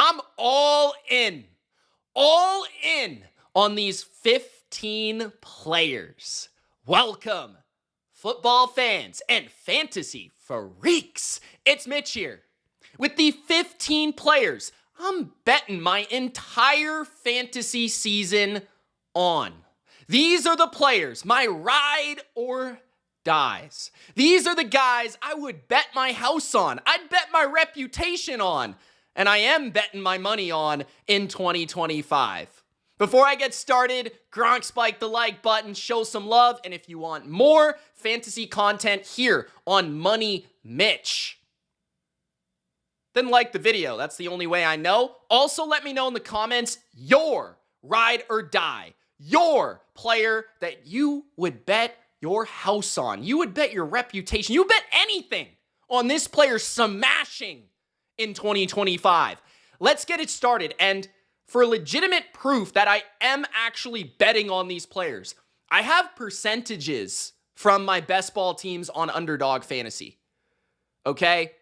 I'm all in on these 15 players. Welcome, football fans and fantasy freaks. It's Mitch here. With the 15 players, I'm betting my entire fantasy season on. These are the players, my ride or dies. These are the guys I would bet my house on. I'd bet my reputation on. And I am betting my money on in 2025. Before I get started, Gronk spike the like button, show some love, and if you want more fantasy content here on Money Mitch, then like the video. That's the only way I know. Also, let me know in the comments your ride or die, your player that you would bet your house on. You would bet your reputation. You would bet anything on this player smashing in 2025. Let's get it started. And for legitimate proof that I am actually betting on these players, I have percentages from my best ball teams on Underdog Fantasy. Okay?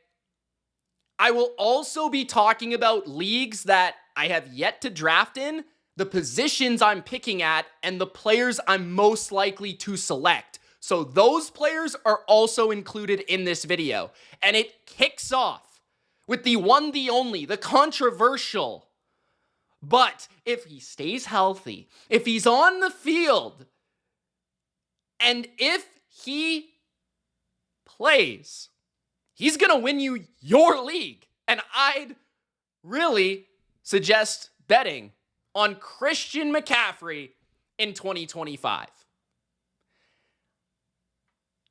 I will also be talking about leagues that I have yet to draft in, the positions I'm picking at, and the players I'm most likely to select. So those players are also included in this video. And it kicks off with the one, the only, the controversial. But if he stays healthy, if he's on the field, and if he plays, he's going to win you your league. And I'd really suggest betting on Christian McCaffrey in 2025.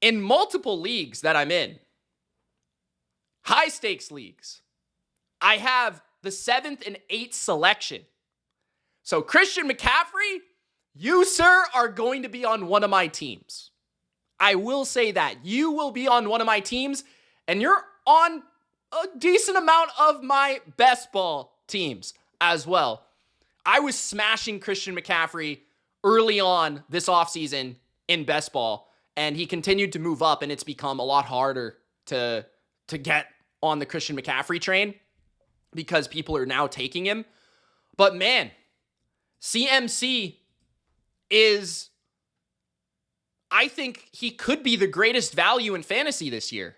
In multiple leagues that I'm in, high stakes leagues, I have the 7th and 8th selection. So Christian McCaffrey, you, sir, are going to be on one of my teams. I will say that. You will be on one of my teams, and you're on a decent amount of my best ball teams as well. I was smashing Christian McCaffrey early on this offseason in best ball, and he continued to move up, and it's become a lot harder to get on the Christian McCaffrey train because people are now taking him. But man, CMC is, I think he could be the greatest value in fantasy this year.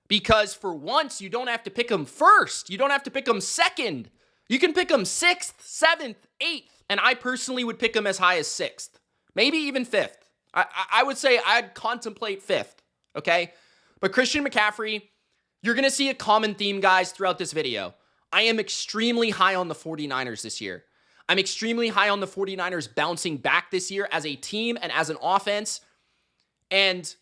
Because for once, you don't have to pick him first. You don't have to pick him second. You can pick him 6th, 7th, 8th. And I personally would pick him as high as 6th. Maybe even 5th. I would say I'd contemplate 5th. Okay? But Christian McCaffrey, you're going to see a common theme, guys, throughout this video. I am extremely high on the 49ers this year. I'm extremely high on the 49ers bouncing back this year as a team and as an offense. And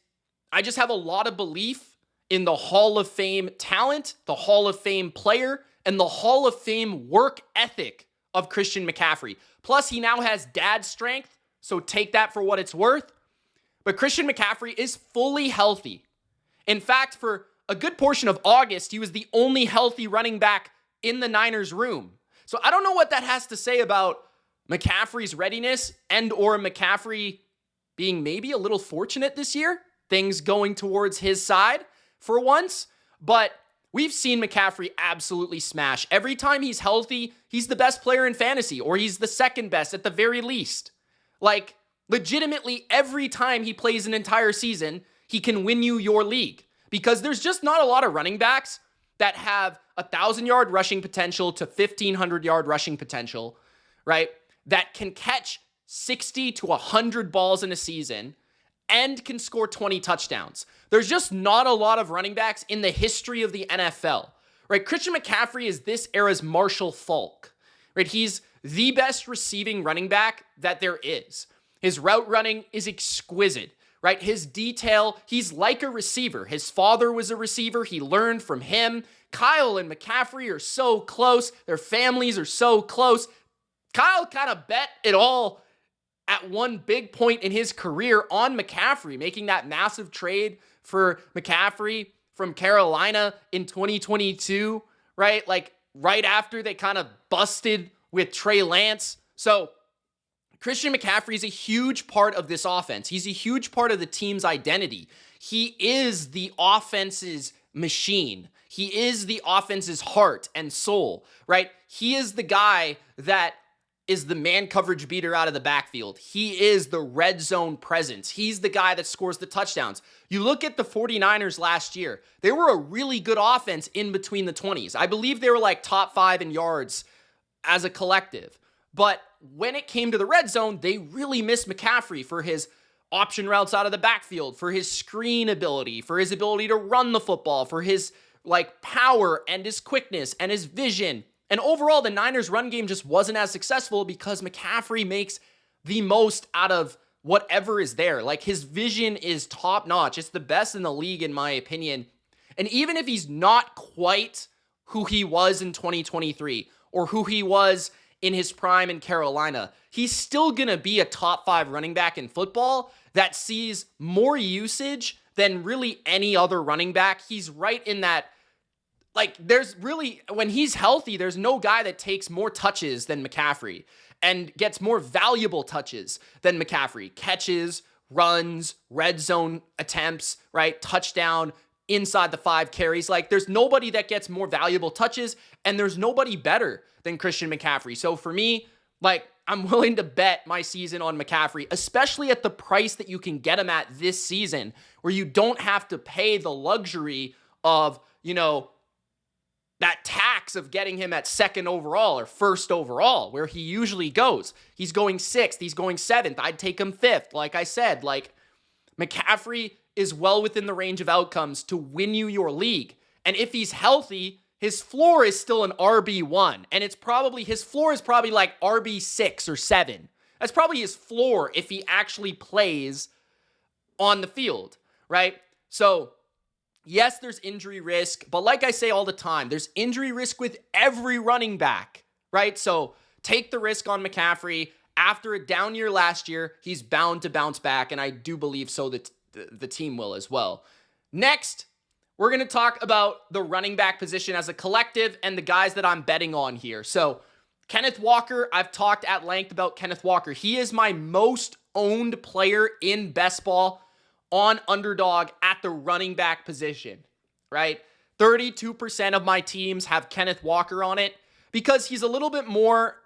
I just have a lot of belief in the Hall of Fame talent, the Hall of Fame player, and the Hall of Fame work ethic of Christian McCaffrey. Plus, he now has dad strength, so take that for what it's worth. But Christian McCaffrey is fully healthy. In fact, for a good portion of August, he was the only healthy running back in the Niners room. So I don't know what that has to say about McCaffrey's readiness and or McCaffrey being maybe a little fortunate this year, things going towards his side for once. But we've seen McCaffrey absolutely smash. Every time he's healthy, he's the best player in fantasy, or he's the second best at the very least. Like, legitimately, every time he plays an entire season, he can win you your league. Because there's just not a lot of running backs that have 1,000-yard rushing potential to 1,500-yard rushing potential, right? That can catch 60 to 100 balls in a season and can score 20 touchdowns. There's just not a lot of running backs in the history of the NFL, right? Christian McCaffrey is this era's Marshall Faulk, right? He's the best receiving running back that there is. His route running is exquisite, right? His detail, he's like a receiver. His father was a receiver. He learned from him. Kyle and McCaffrey are so close. Their families are so close. Kyle kind of bet it all at one big point in his career on McCaffrey, making that massive trade for McCaffrey from Carolina in 2022, right? Like right after they kind of busted with Trey Lance. So Christian McCaffrey is a huge part of this offense. He's a huge part of the team's identity. He is the offense's machine. He is the offense's heart and soul, right? He is the guy that is the man coverage beater out of the backfield. He is the red zone presence. He's the guy that scores the touchdowns. You look at the 49ers last year, they were a really good offense in between the 20s. I believe they were like top 5 in yards as a collective. But when it came to the red zone, they really missed McCaffrey for his option routes out of the backfield, for his screen ability, for his ability to run the football, for his like power and his quickness and his vision. And overall, the Niners run game just wasn't as successful because McCaffrey makes the most out of whatever is there. Like, his vision is top notch. It's the best in the league, in my opinion. And even if he's not quite who he was in 2023 or who he was in his prime in Carolina, he's still going to be a top 5 running back in football that sees more usage than really any other running back. He's right in that. Like, there's really, when he's healthy, there's no guy that takes more touches than McCaffrey and gets more valuable touches than McCaffrey. Catches, runs, red zone attempts, right? Touchdown, inside the 5 carries. Like, there's nobody that gets more valuable touches, and there's nobody better than Christian McCaffrey. So for me, like, I'm willing to bet my season on McCaffrey, especially at the price that you can get him at this season, where you don't have to pay the luxury of, you know, that tax of getting him at 2nd overall or 1st overall, where he usually goes. He's going 6th, he's going 7th. I'd take him 5th. Like I said, like, McCaffrey is well within the range of outcomes to win you your league. And if he's healthy, his floor is still an RB1. And his floor is probably like RB6 or 7. That's probably his floor if he actually plays on the field, right? So, yes, there's injury risk, but like I say all the time, there's injury risk with every running back, right? So take the risk on McCaffrey. After a down year last year, he's bound to bounce back, and I do believe so that the team will as well. Next, we're going to talk about the running back position as a collective and the guys that I'm betting on here. So Kenneth Walker, I've talked at length about Kenneth Walker. He is my most owned player in best ball on Underdog at the running back position, right? 32% of my teams have Kenneth Walker on it because he's a little bit more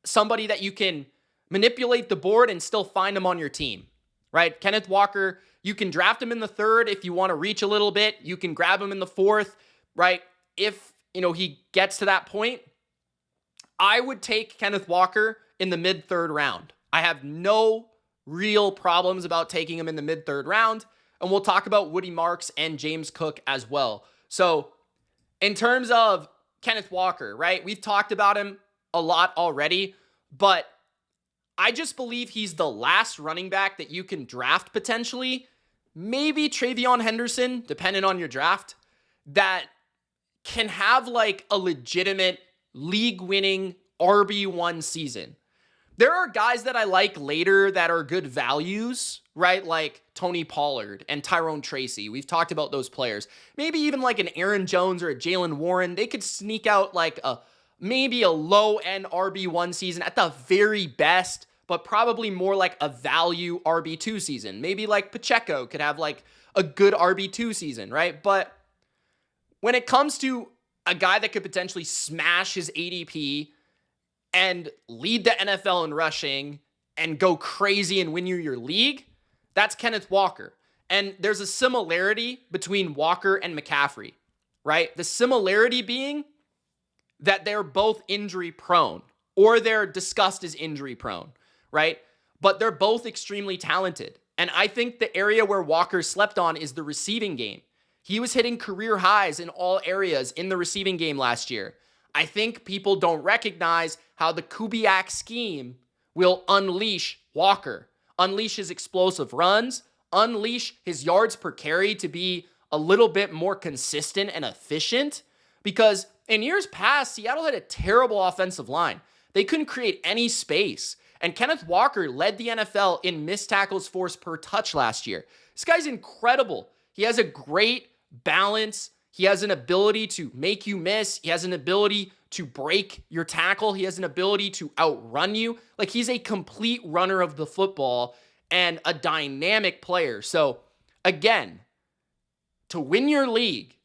somebody that you can manipulate the board and still find him on your team, right? Kenneth Walker, you can draft him in the 3rd if you want to reach a little bit. You can grab him in the 4th, right? If, he gets to that point, I would take Kenneth Walker in the mid-3rd round. I have no real problems about taking him in the mid-3rd round. And we'll talk about Woody Marks and James Cook as well. So in terms of Kenneth Walker, right? We've talked about him a lot already, but I just believe he's the last running back that you can draft potentially. Maybe Travion Henderson, depending on your draft, that can have like a legitimate league-winning RB1 season. There are guys that I like later that are good values, right? Like Tony Pollard and Tyrone Tracy. We've talked about those players. Maybe even like an Aaron Jones or a Jalen Warren. They could sneak out like maybe a low-end RB1 season at the very best, but probably more like a value RB2 season. Maybe like Pacheco could have like a good RB2 season, right? But when it comes to a guy that could potentially smash his ADP and lead the NFL in rushing and go crazy and win you your league, that's Kenneth Walker. And there's a similarity between Walker and McCaffrey, right? The similarity being that they're both injury prone, or they're discussed as injury prone, right? But they're both extremely talented. And I think the area where Walker slept on is the receiving game. He was hitting career highs in all areas in the receiving game last year. I think people don't recognize how the Kubiak scheme will unleash Walker, unleash his explosive runs, unleash his yards per carry to be a little bit more consistent and efficient. Because in years past, Seattle had a terrible offensive line. They couldn't create any space. And Kenneth Walker led the NFL in missed tackles forced per touch last year. This guy's incredible. He has a great balance. He has an ability to make you miss. He has an ability to break your tackle. He has an ability to outrun you. Like, he's a complete runner of the football and a dynamic player. So, again, to win your league,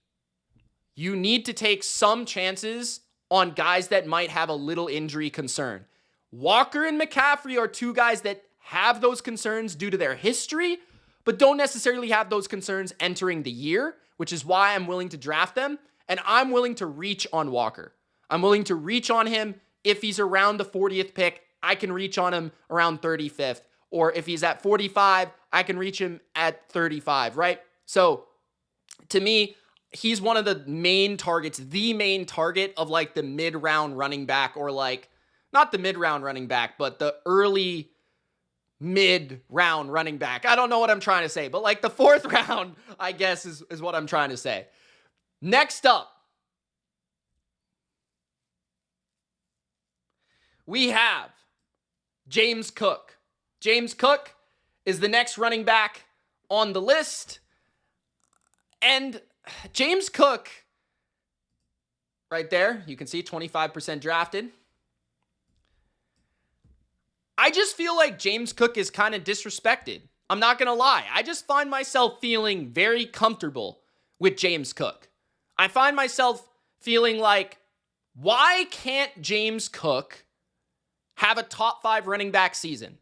you need to take some chances on guys that might have a little injury concern. Walker and McCaffrey are two guys that have those concerns due to their history, but don't necessarily have those concerns entering the year, which is why I'm willing to draft them. And I'm willing to reach on Walker. I'm willing to reach on him if he's around the 40th pick. I can reach on him around 35th. Or if he's at 45, I can reach him at 35, right? So to me, he's one of the main targets, the main target of like the mid-round running back, or like, not the mid-round running back, but the early mid-round running back. I don't know what I'm trying to say, but like the 4th round, I guess is what I'm trying to say. Next up, we have James Cook. James Cook is the next running back on the list. And James Cook, right there, you can see 25% drafted. I just feel like James Cook is kind of disrespected. I'm not going to lie. I just find myself feeling very comfortable with James Cook. I find myself feeling like, why can't James Cook have a top 5 running back season?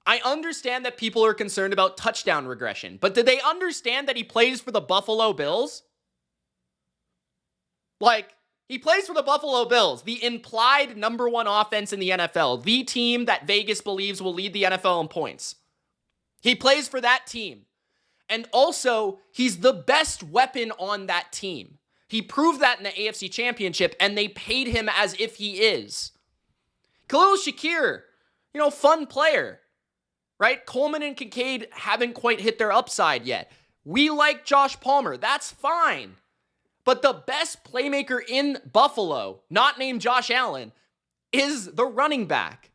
I understand that people are concerned about touchdown regression, but did they understand that he plays for the Buffalo Bills? Like, he plays for the Buffalo Bills, the implied number 1 offense in the NFL, the team that Vegas believes will lead the NFL in points. He plays for that team. And also, he's the best weapon on that team. He proved that in the AFC Championship, and they paid him as if he is. Khalil Shakir, fun player, right? Coleman and Kincaid haven't quite hit their upside yet. We like Josh Palmer. That's fine. But the best playmaker in Buffalo, not named Josh Allen, is the running back.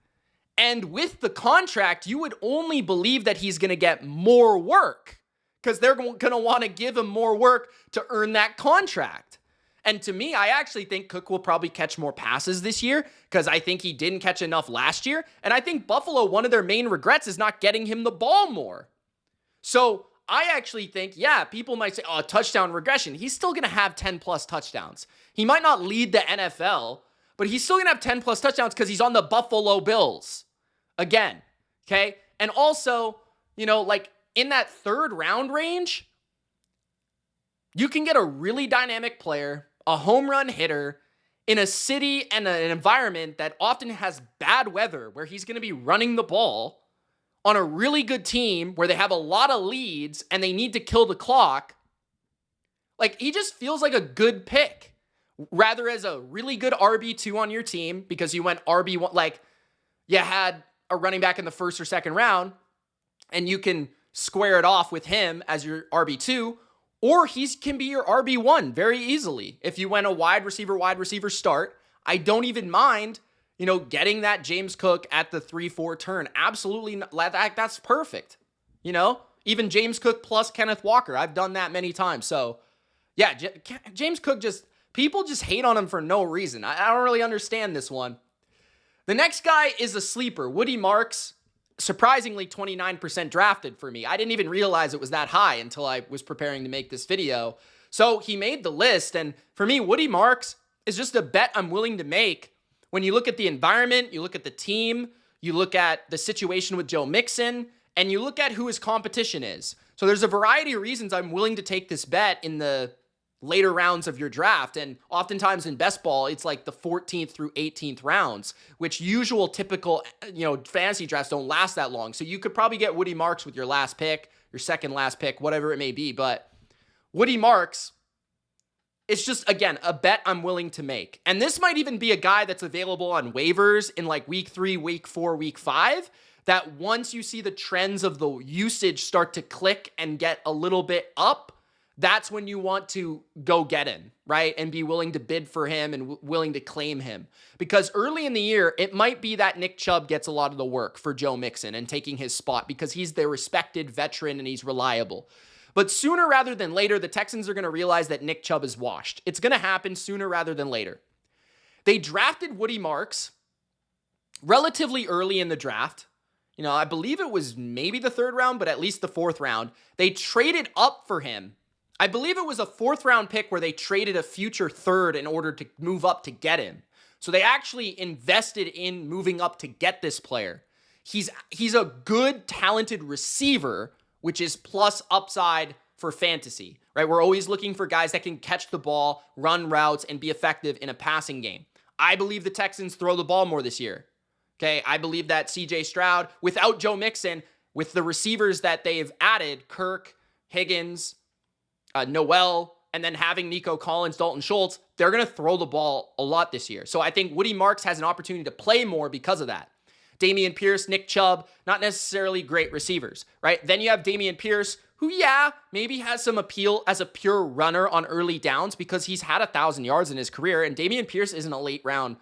And with the contract, you would only believe that he's going to get more work, because they're going to want to give him more work to earn that contract. And to me, I actually think Cook will probably catch more passes this year, because I think he didn't catch enough last year. And I think Buffalo, one of their main regrets is not getting him the ball more. So I actually think, people might say, touchdown regression. He's still going to have 10 plus touchdowns. He might not lead the NFL, but he's still going to have 10 plus touchdowns because he's on the Buffalo Bills. Again, okay? And also, in that 3rd round range, you can get a really dynamic player, a home run hitter, in a city and an environment that often has bad weather, where he's going to be running the ball on a really good team where they have a lot of leads and they need to kill the clock. Like, he just feels like a good pick, rather as a really good RB2 on your team, because you went RB1, like you had a running back in the 1st or 2nd round, and you can square it off with him as your RB2, or he can be your RB1 very easily. If you went a wide receiver start, I don't even mind, getting that James Cook at the 3-4 turn. Absolutely, that's perfect. Even James Cook plus Kenneth Walker. I've done that many times. So, yeah, James Cook people just hate on him for no reason. I don't really understand this one. The next guy is a sleeper, Woody Marks. Surprisingly, 29% drafted for me. I didn't even realize it was that high until I was preparing to make this video. So he made the list, and for me, Woody Marks is just a bet I'm willing to make. When you look at the environment, you look at the team, you look at the situation with Joe Mixon, and you look at who his competition is. So there's a variety of reasons I'm willing to take this bet in the later rounds of your draft. And oftentimes in best ball, it's like the 14th through 18th rounds, which typical, fantasy drafts don't last that long. So you could probably get Woody Marks with your last pick, your second last pick, whatever it may be. But Woody Marks, it's just, again, a bet I'm willing to make. And this might even be a guy that's available on waivers in like week 3, week 4, week 5, that once you see the trends of the usage start to click and get a little bit up, that's when you want to go get him, right? And be willing to bid for him and willing to claim him. Because early in the year, it might be that Nick Chubb gets a lot of the work for Joe Mixon and taking his spot, because he's the respected veteran and he's reliable. But sooner rather than later, the Texans are going to realize that Nick Chubb is washed. It's going to happen sooner rather than later. They drafted Woody Marks relatively early in the draft. I believe it was maybe the 3rd round, but at least the 4th round. They traded up for him. I believe it was a 4th round pick where they traded a future 3rd in order to move up to get him. So they actually invested in moving up to get this player. He's a good, talented receiver, which is plus upside for fantasy, right? We're always looking for guys that can catch the ball, run routes, and be effective in a passing game. I believe the Texans throw the ball more this year. Okay, I believe that CJ Stroud, without Joe Mixon, with the receivers that they've added, Kirk, Higgins, Noel, and then having Nico Collins, Dalton Schultz, they're going to throw the ball a lot this year. So I think Woody Marks has an opportunity to play more because of that. Dameon Pierce, Nick Chubb, not necessarily great receivers, right? Then you have Dameon Pierce, who, maybe has some appeal as a pure runner on early downs because he's had 1,000 yards in his career, and Dameon Pierce isn't a late round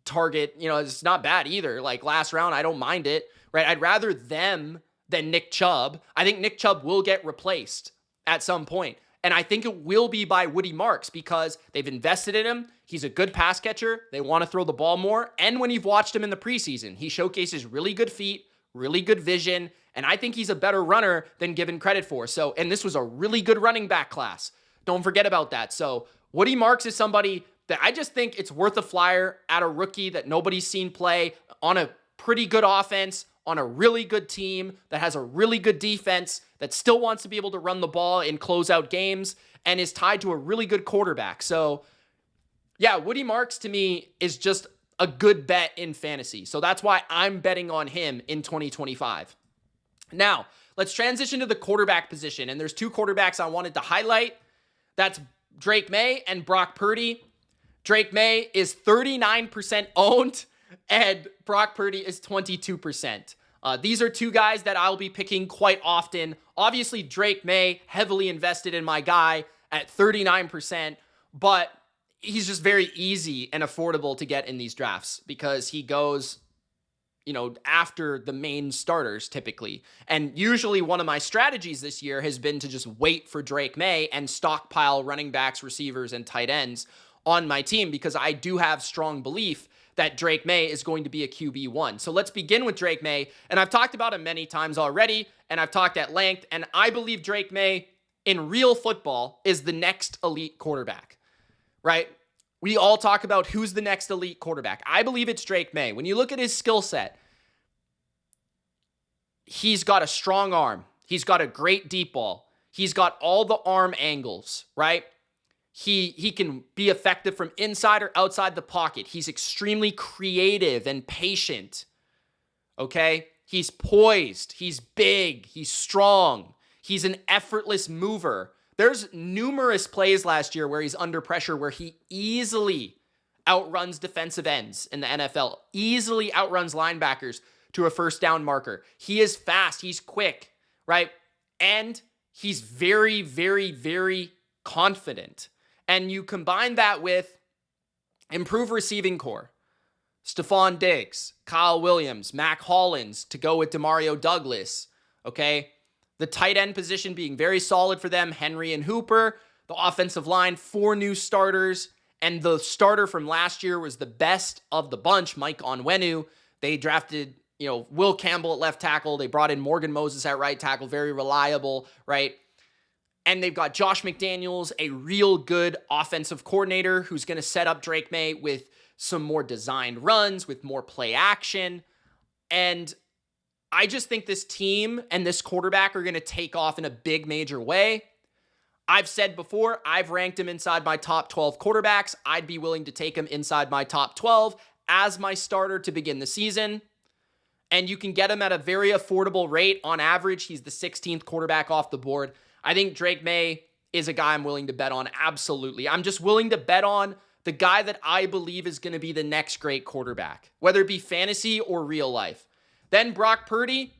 target. It's not bad either. Like last round, I don't mind it, right? I'd rather them than Nick Chubb. I think Nick Chubb will get replaced at some point. And I think it will be by Woody Marks because they've invested in him. He's a good pass catcher. They want to throw the ball more. And when you've watched him in the preseason, he showcases really good feet, really good vision. And I think he's a better runner than given credit for. And this was a really good running back class. Don't forget about that. So Woody Marks is somebody that I just think it's worth a flyer at a rookie that nobody's seen play on a pretty good offense, on a really good team that has a really good defense that still wants to be able to run the ball in closeout games and is tied to a really good quarterback. So yeah, Woody Marks to me is just a good bet in fantasy. So that's why I'm betting on him in 2025. Now, let's transition to the quarterback position. And there's 2 quarterbacks I wanted to highlight. That's Drake May and Brock Purdy. Drake May is 39% owned and Brock Purdy is 22%. These are 2 guys that I'll be picking quite often. Obviously, Drake May, heavily invested in my guy at 39%, but he's just very easy and affordable to get in these drafts because he goes, after the main starters typically. And usually one of my strategies this year has been to just wait for Drake May and stockpile running backs, receivers, and tight ends on my team because I do have strong belief that Drake May is going to be a QB1. So let's begin with Drake May. And I've talked about him many times already, and I've talked at length, and I believe Drake May in real football is the next elite quarterback, right? We all talk about who's the next elite quarterback. I believe it's Drake May. When you look at his skill set, he's got a strong arm. He's got a great deep ball. He's got all the arm angles, right? He can be effective from inside or outside the pocket. He's extremely creative and patient, okay? He's poised. He's big. He's strong. He's an effortless mover. There's numerous plays last year where he's under pressure where he easily outruns defensive ends in the NFL, easily outruns linebackers to a first down marker. He is fast. He's quick, right? And he's very, very, very confident. And you combine that with improved receiving core, Stephon Diggs, Kyle Williams, Mac Hollins to go with Demario Douglas, okay? The tight end position being very solid for them, Henry and Hooper. The offensive line, 4 new starters. And the starter from last year was the best of the bunch, Mike Onwenu. They drafted, Will Campbell at left tackle. They brought in Morgan Moses at right tackle, very reliable, right? And they've got Josh McDaniels, a real good offensive coordinator who's going to set up Drake May with some more designed runs, with more play action. And I just think this team and this quarterback are going to take off in a big major way. I've said before, I've ranked him inside my top 12 quarterbacks. I'd be willing to take him inside my top 12 as my starter to begin the season. And you can get him at a very affordable rate. On average, he's the 16th quarterback off the board. I think Drake May is a guy I'm willing to bet on. Absolutely. I'm just willing to bet on the guy that I believe is going to be the next great quarterback, whether it be fantasy or real life. Then Brock Purdy.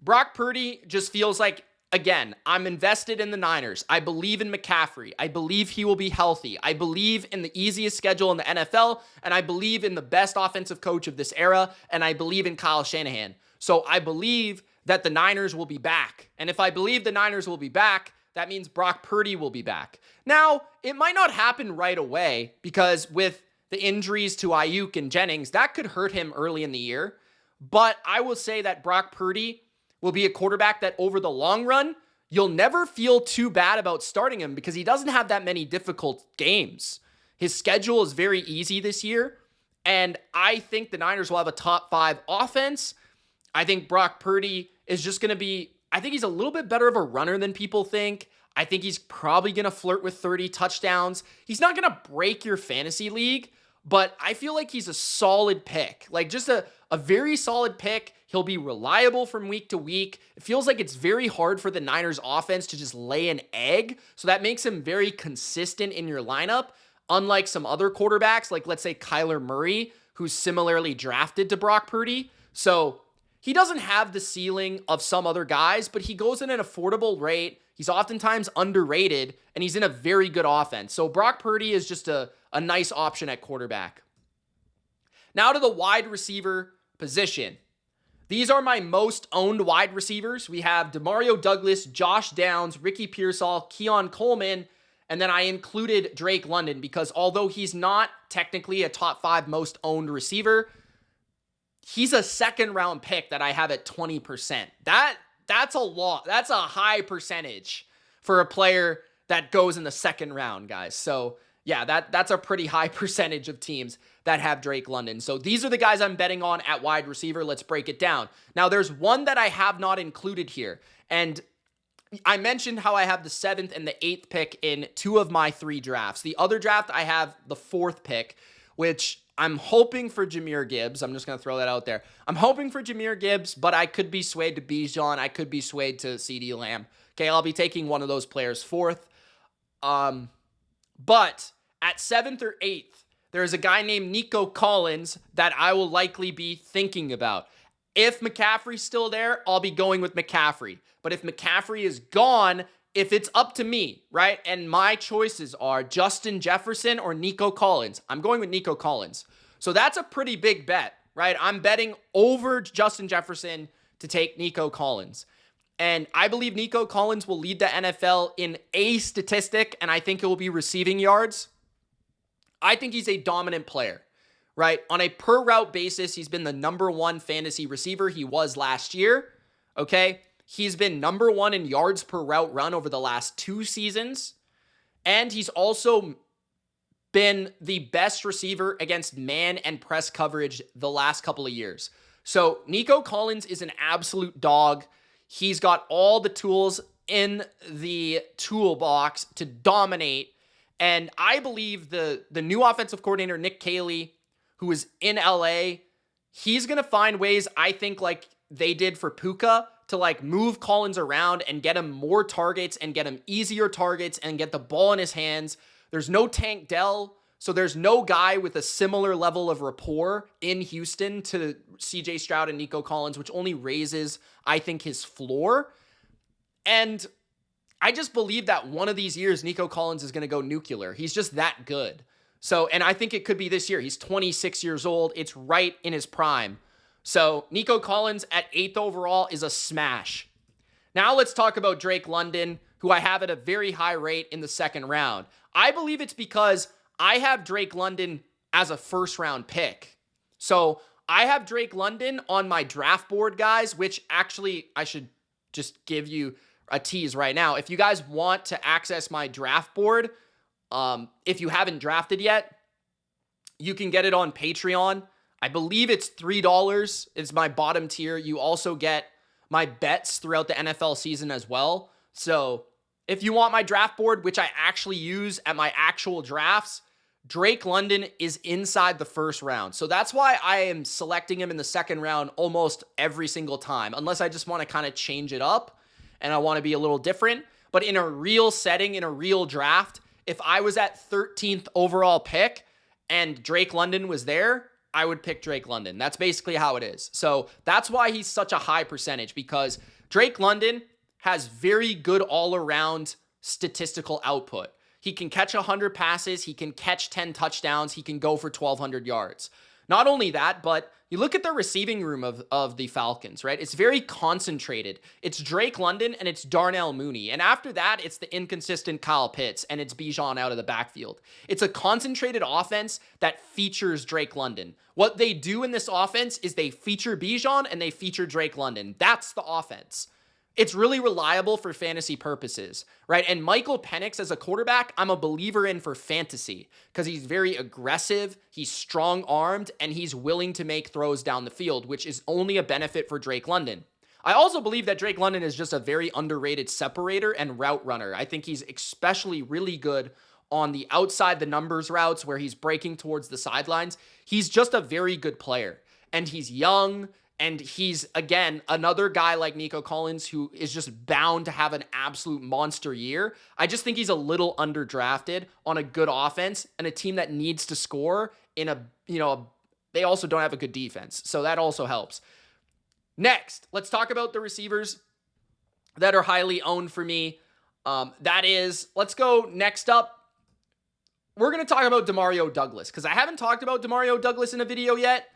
Brock Purdy just feels like, again, I'm invested in the Niners. I believe in McCaffrey. I believe he will be healthy. I believe in the easiest schedule in the NFL, and I believe in the best offensive coach of this era, and I believe in Kyle Shanahan. So I believe that the Niners will be back. And if I believe the Niners will be back, that means Brock Purdy will be back. Now, it might not happen right away because with the injuries to Ayuk and Jennings, that could hurt him early in the year. But I will say that Brock Purdy will be a quarterback that over the long run, you'll never feel too bad about starting him because he doesn't have that many difficult games. His schedule is very easy this year, and I think the Niners will have a top 5 offense. I think Brock Purdy is just going to be, I think he's a little bit better of a runner than people think. I think he's probably going to flirt with 30 touchdowns. He's not going to break your fantasy league, but I feel like he's a solid pick. Like just a very solid pick. He'll be reliable from week to week. It feels like it's very hard for the Niners offense to just lay an egg. So that makes him very consistent in your lineup. Unlike some other quarterbacks, like let's say Kyler Murray, who's similarly drafted to Brock Purdy. So he doesn't have the ceiling of some other guys, but he goes in an affordable rate. He's oftentimes underrated, and he's in a very good offense. So Brock Purdy is just a nice option at quarterback. Now to the wide receiver position. These are my most owned wide receivers. We have Demario Douglas, Josh Downs, Ricky Pearsall, Keon Coleman, and then I included Drake London because although he's not technically a top 5 most owned receiver, he's a second round pick that I have at 20%. That's a lot. That's a high percentage for a player that goes in the second round, guys. So yeah, that's a pretty high percentage of teams that have Drake London. So these are the guys I'm betting on at wide receiver. Let's break it down. Now there's one that I have not included here. And I mentioned how I have the 7th and the 8th pick in 2 of my 3 drafts. The other draft, I have the 4th pick, which I'm hoping for Jahmyr Gibbs. I'm just going to throw that out there. I'm hoping for Jahmyr Gibbs, but I could be swayed to Bijan. I could be swayed to CeeDee Lamb. Okay, I'll be taking one of those players 4th. But at 7th or 8th, there's a guy named Nico Collins that I will likely be thinking about. If McCaffrey's still there, I'll be going with McCaffrey. But if McCaffrey is gone, if it's up to me, right, and my choices are Justin Jefferson or Nico Collins, I'm going with Nico Collins. So that's a pretty big bet, right? I'm betting over Justin Jefferson to take Nico Collins. And I believe Nico Collins will lead the NFL in a statistic, and I think it will be receiving yards. I think he's a dominant player, right? On a per route basis, he's been the number 1 fantasy receiver. He was last year, okay? He's been number 1 in yards per route run over the last 2 seasons. And he's also been the best receiver against man and press coverage the last couple of years. So Nico Collins is an absolute dog. He's got all the tools in the toolbox to dominate. And I believe the new offensive coordinator, Nick Caley, who is in LA, he's going to find ways, I think, like they did for Puka, to like move Collins around and get him more targets and get him easier targets and get the ball in his hands. There's no Tank Dell, so there's no guy with a similar level of rapport in Houston to CJ Stroud and Nico Collins, which only raises, I think, his floor. And I just believe that one of these years, Nico Collins is going to go nuclear. He's just that good. So, and I think it could be this year. He's 26 years old. It's right in his prime. So Nico Collins at 8th overall is a smash. Now let's talk about Drake London, who I have at a very high rate in the 2nd round. I believe it's because I have Drake London as a 1st round pick. So I have Drake London on my draft board, guys, which actually I should just give you a tease right now. If you guys want to access my draft board, if you haven't drafted yet, you can get it on Patreon. I believe it's $3. It's my bottom tier. You also get my bets throughout the NFL season as well. So if you want my draft board, which I actually use at my actual drafts, Drake London is inside the 1st round. So that's why I am selecting him in the 2nd round almost every single time, unless I just want to kind of change it up and I want to be a little different. But in a real setting, in a real draft, if I was at 13th overall pick and Drake London was there, I would pick Drake London. That's basically how it is. So that's why he's such a high percentage, because Drake London has very good all-around statistical output. He can catch 100 passes. He can catch 10 touchdowns. He can go for 1,200 yards. Not only that, but you look at the receiving room of the Falcons, right? It's very concentrated. It's Drake London and it's Darnell Mooney. And after that, it's the inconsistent Kyle Pitts and it's Bijan out of the backfield. It's a concentrated offense that features Drake London. What they do in this offense is they feature Bijan and they feature Drake London. That's the offense. it's really reliable for fantasy purposes, right? And Michael Penix as a quarterback, I'm a believer in for fantasy because he's very aggressive, he's strong-armed, and he's willing to make throws down the field, which is only a benefit for Drake London. I also believe that Drake London is just a very underrated separator and route runner. I think he's especially really good on the outside the numbers routes where he's breaking towards the sidelines. He's just a very good player, and he's young. And he's, again, another guy like Nico Collins who is just bound to have an absolute monster year. I just think he's a little underdrafted on a good offense and a team that needs to score in they also don't have a good defense. So that also helps. Next, let's talk about the receivers that are highly owned for me. Let's go next up. We're going to talk about Demario Douglas because I haven't talked about Demario Douglas in a video yet.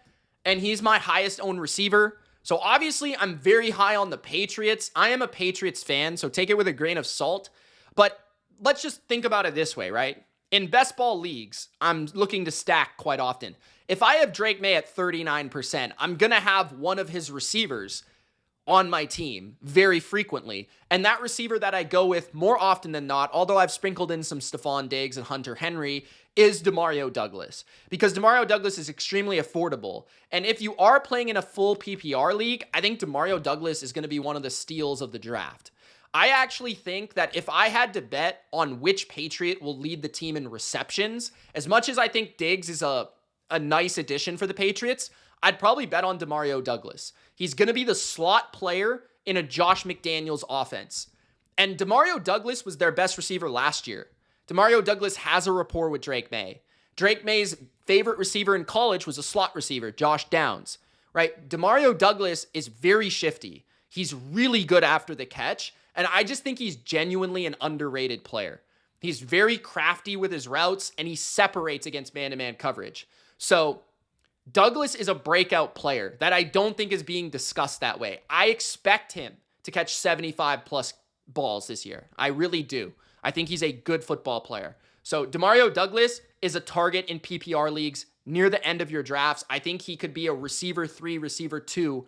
And he's my highest owned receiver. So obviously, I'm very high on the Patriots. I am a Patriots fan, so take it with a grain of salt. But let's just think about it this way, right? In best ball leagues, I'm looking to stack quite often. If I have Drake May at 39%, I'm going to have one of his receivers on my team very frequently. And that receiver that I go with more often than not, although I've sprinkled in some Stephon Diggs and Hunter Henry, is Demario Douglas. Because Demario Douglas is extremely affordable. And if you are playing in a full PPR league, I think Demario Douglas is going to be one of the steals of the draft. I actually think that if I had to bet on which Patriot will lead the team in receptions, as much as I think Diggs is a nice addition for the Patriots, I'd probably bet on Demario Douglas. He's going to be the slot player in a Josh McDaniels offense. And Demario Douglas was their best receiver last year. Demario Douglas has a rapport with Drake May. Drake May's favorite receiver in college was a slot receiver, Josh Downs, right? Demario Douglas is very shifty. He's really good after the catch, and I just think he's genuinely an underrated player. He's very crafty with his routes, and he separates against man-to-man coverage. So Douglas is a breakout player that I don't think is being discussed that way. I expect him to catch 75 plus balls this year. I really do. I think he's a good football player. So Demario Douglas is a target in PPR leagues near the end of your drafts. I think he could be a receiver 3, receiver 2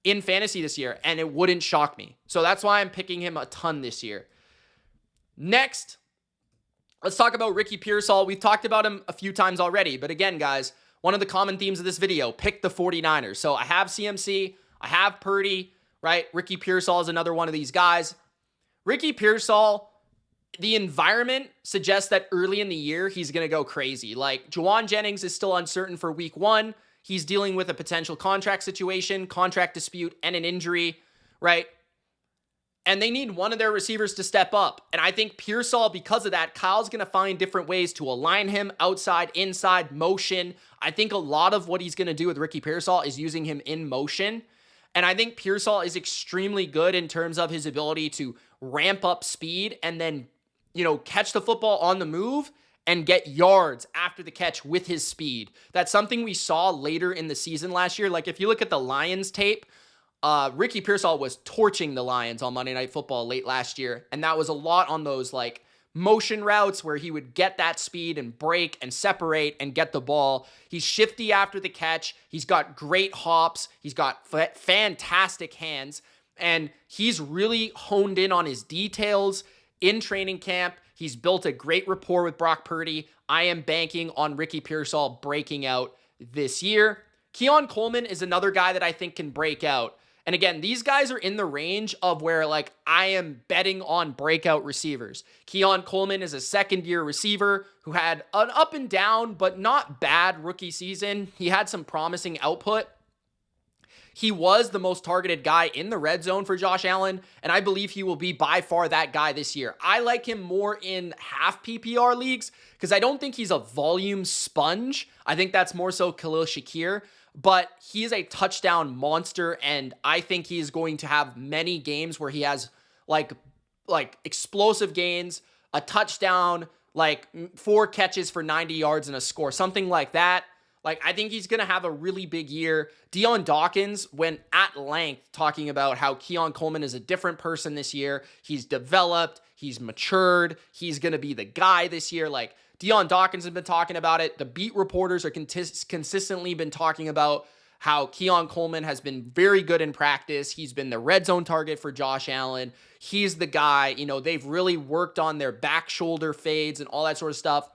in fantasy this year, and it wouldn't shock me. So that's why I'm picking him a ton this year. Next, let's talk about Ricky Pearsall. We've talked about him a few times already, but again, guys, one of the common themes of this video, pick the 49ers. So I have CMC, I have Purdy, right? Ricky Pearsall is another one of these guys. Ricky Pearsall, the environment suggests that early in the year, he's going to go crazy. Like, Juwan Jennings is still uncertain for week 1. He's dealing with a potential contract situation, contract dispute, and an injury, right? And they need one of their receivers to step up. And I think Pearsall, because of that, Kyle's going to find different ways to align him outside, inside, motion. I think a lot of what he's going to do with Ricky Pearsall is using him in motion. And I think Pearsall is extremely good in terms of his ability to ramp up speed and then, catch the football on the move and get yards after the catch with his speed. That's something we saw later in the season last year. Like, if you look at the Lions tape, Ricky Pearsall was torching the Lions on Monday Night Football late last year. And that was a lot on those, motion routes where he would get that speed and break and separate and get the ball. He's shifty after the catch. He's got great hops. He's got fantastic hands. And he's really honed in on his details in training camp. He's built a great rapport with Brock Purdy. I am banking on Ricky Pearsall breaking out this year. Keon Coleman is another guy that I think can break out. And again, these guys are in the range of where I am betting on breakout receivers. Keon Coleman is a second-year receiver who had an up and down, but not bad rookie season. He had some promising output. He was the most targeted guy in the red zone for Josh Allen, and I believe he will be by far that guy this year. I like him more in half PPR leagues because I don't think he's a volume sponge. I think that's more so Khalil Shakir, but he is a touchdown monster, and I think he is going to have many games where he has like explosive gains, a touchdown, 4 catches for 90 yards and a score, something like that. I think he's going to have a really big year. Dion Dawkins went at length talking about how Keon Coleman is a different person this year. He's developed. He's matured. He's going to be the guy this year. Dion Dawkins has been talking about it. The beat reporters are consistently been talking about how Keon Coleman has been very good in practice. He's been the red zone target for Josh Allen. He's the guy, they've really worked on their back shoulder fades and all that sort of stuff.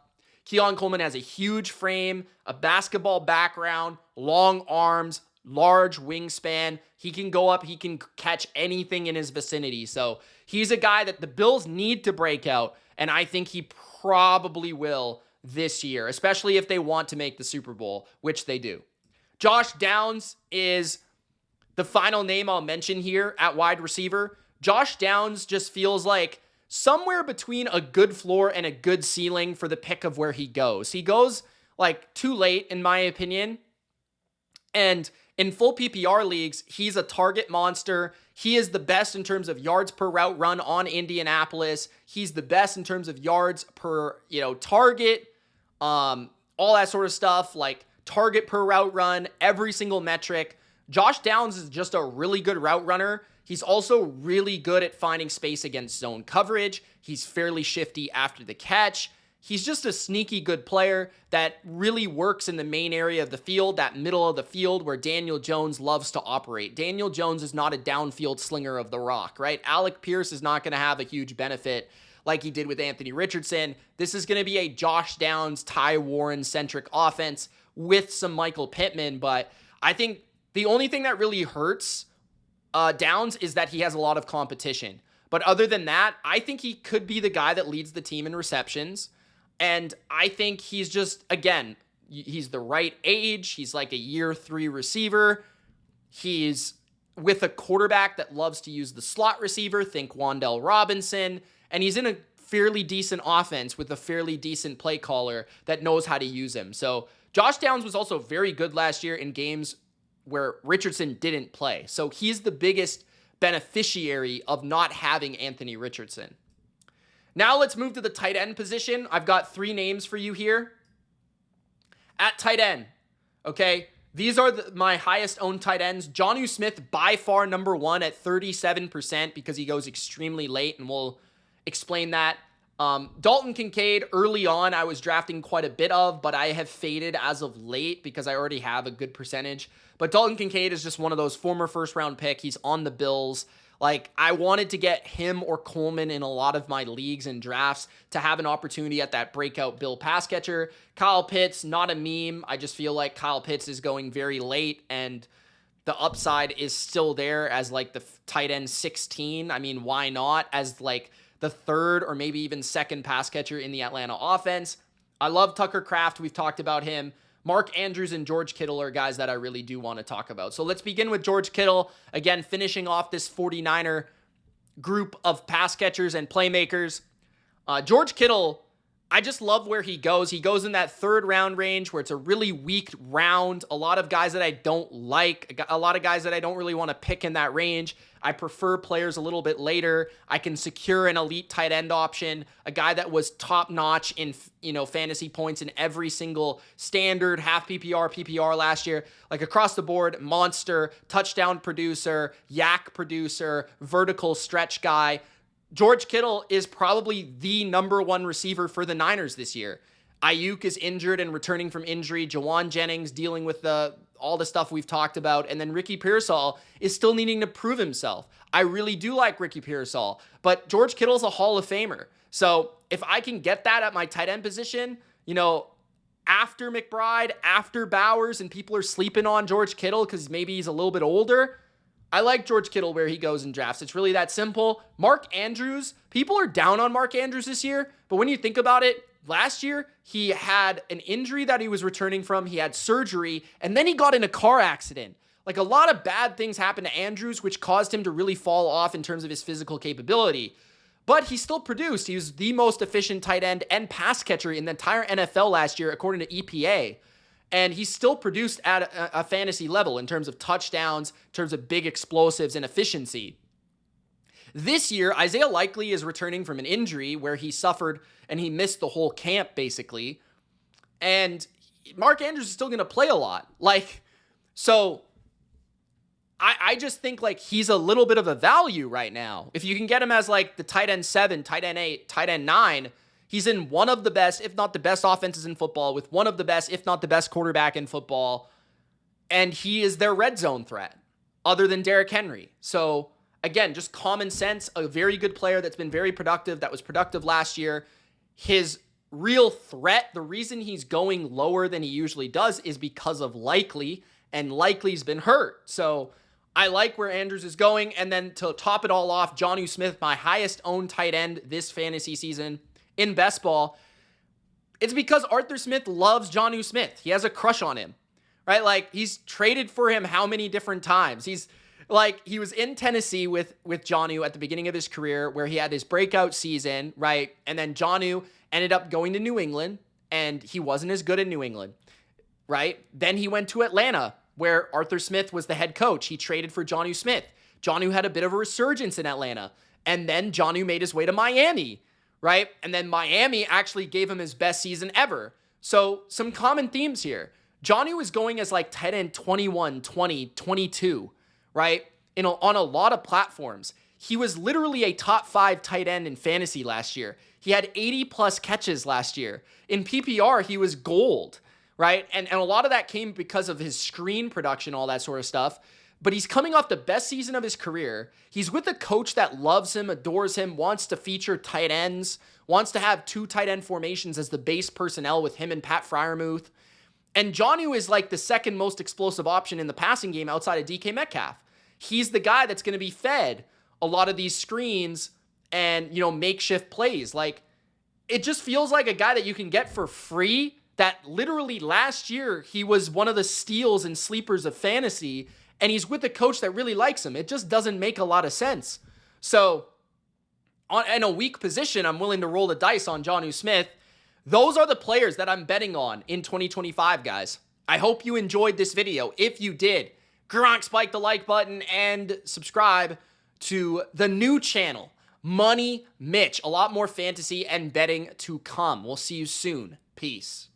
Keon Coleman has a huge frame, a basketball background, long arms, large wingspan. He can go up, he can catch anything in his vicinity. So he's a guy that the Bills need to break out, and I think he probably will this year, especially if they want to make the Super Bowl, which they do. Josh Downs is the final name I'll mention here at wide receiver. Josh Downs just feels like somewhere between a good floor and a good ceiling for the pick of where he goes. He goes like too late, in my opinion. And in full PPR leagues, he's a target monster. He is the best in terms of yards per route run on Indianapolis. He's the best in terms of yards per, target, all that sort of stuff, like target per route run, every single metric. Josh Downs is just a really good route runner. He's also really good at finding space against zone coverage. He's fairly shifty after the catch. He's just a sneaky good player that really works in the main area of the field, that middle of the field where Daniel Jones loves to operate. Daniel Jones is not a downfield slinger of the rock, right? Alec Pierce is not going to have a huge benefit like he did with Anthony Richardson. This is going to be a Josh Downs, Ty Warren-centric offense with some Michael Pittman, but I think the only thing that really hurts Downs is that he has a lot of competition. But other than that, I think he could be the guy that leads the team in receptions. And I think he's just, again, he's the right age. He's like a year 3 receiver. He's with a quarterback that loves to use the slot receiver. Think Wan'Dale Robinson. And he's in a fairly decent offense with a fairly decent play caller that knows how to use him. So Josh Downs was also very good last year in games where Richardson didn't play. So he's the biggest beneficiary of not having Anthony Richardson. Now let's move to the tight end position. I've got 3 names for you here. At tight end, okay, these are my highest owned tight ends. Jonnu Smith, by far number 1 at 37% because he goes extremely late, and we'll explain that. Dalton Kincaid, early on, I was drafting quite a bit of, but I have faded as of late because I already have a good percentage. But Dalton Kincaid is just one of those former first-round pick. He's on the Bills. Like, I wanted to get him or Coleman in a lot of my leagues and drafts to have an opportunity at that breakout Bill pass catcher. Kyle Pitts, not a meme. I just feel like Kyle Pitts is going very late, and the upside is still there as, like, the tight end 16. I mean, why not? As, like, the third or maybe even second pass catcher in the Atlanta offense. I love Tucker Kraft. We've talked about him. Mark Andrews and George Kittle are guys that I really do want to talk about. So let's begin with George Kittle. Again, finishing off this 49er group of pass catchers and playmakers. George Kittle, I just love where he goes. He goes in that 3rd round range where it's a really weak round. A lot of guys that I don't like. A lot of guys that I don't really want to pick in that range. I prefer players a little bit later. I can secure an elite tight end option, a guy that was top-notch in, fantasy points in every single standard, half PPR last year. Like across the board, monster, touchdown producer, yak producer, vertical stretch guy. George Kittle is probably the number 1 receiver for the Niners this year. Ayuk is injured and returning from injury. Jawan Jennings dealing with all the stuff we've talked about. And then Ricky Pearsall is still needing to prove himself. I really do like Ricky Pearsall, but George Kittle's a Hall of Famer. So if I can get that at my tight end position, after McBride, after Bowers, and people are sleeping on George Kittle because maybe he's a little bit older, I like George Kittle where he goes in drafts. It's really that simple. Mark Andrews, people are down on Mark Andrews this year, but when you think about it, last year, he had an injury that he was returning from. He had surgery, and then he got in a car accident. Like, a lot of bad things happened to Andrews, which caused him to really fall off in terms of his physical capability. But he still produced. He was the most efficient tight end and pass catcher in the entire NFL last year, according to EPA. And he still produced at a fantasy level in terms of touchdowns, in terms of big explosives and efficiency. This year, Isaiah Likely is returning from an injury where he suffered and he missed the whole camp, basically. And Mark Andrews is still going to play a lot. So I just think, he's a little bit of a value right now. If you can get him as, the tight end 7, tight end 8, tight end 9, he's in one of the best, if not the best offenses in football, with one of the best, if not the best quarterback in football. And he is their red zone threat other than Derrick Henry. So again, just common sense, a very good player that's been very productive, that was productive last year. His real threat, the reason he's going lower than he usually does is because of Likely, and Likely's been hurt. So I like where Andrews is going. And then to top it all off, Jonnu Smith, my highest owned tight end this fantasy season in best ball. It's because Arthur Smith loves Jonnu Smith. He has a crush on him, right? Like, he's traded for him how many different times? He was in Tennessee with Jonnu at the beginning of his career where he had his breakout season, right? And then Jonnu ended up going to New England, and he wasn't as good in New England, right? Then he went to Atlanta, where Arthur Smith was the head coach. He traded for Jonnu Smith. Jonnu had a bit of a resurgence in Atlanta. And then Jonnu made his way to Miami, right? And then Miami actually gave him his best season ever. So some common themes here. Jonnu is going as like tight end 21, 20, 22, right? On a lot of platforms. He was literally a top 5 tight end in fantasy last year. He had 80 plus catches last year. In PPR, he was gold, right? And a lot of that came because of his screen production, all that sort of stuff. But he's coming off the best season of his career. He's with a coach that loves him, adores him, wants to feature tight ends, wants to have 2 tight end formations as the base personnel with him and Pat Freiermuth. And Jonnu is like the second most explosive option in the passing game outside of DK Metcalf. He's the guy that's going to be fed a lot of these screens and, makeshift plays. Like, it just feels like a guy that you can get for free that literally last year he was one of the steals and sleepers of fantasy, and he's with a coach that really likes him. It just doesn't make a lot of sense. So in a weak position, I'm willing to roll the dice on Jonnu Smith. Those are the players that I'm betting on in 2025, guys. I hope you enjoyed this video. If you did, spike the like button and subscribe to the new channel, Money Mitch. A lot more fantasy and betting to come. We'll see you soon. Peace.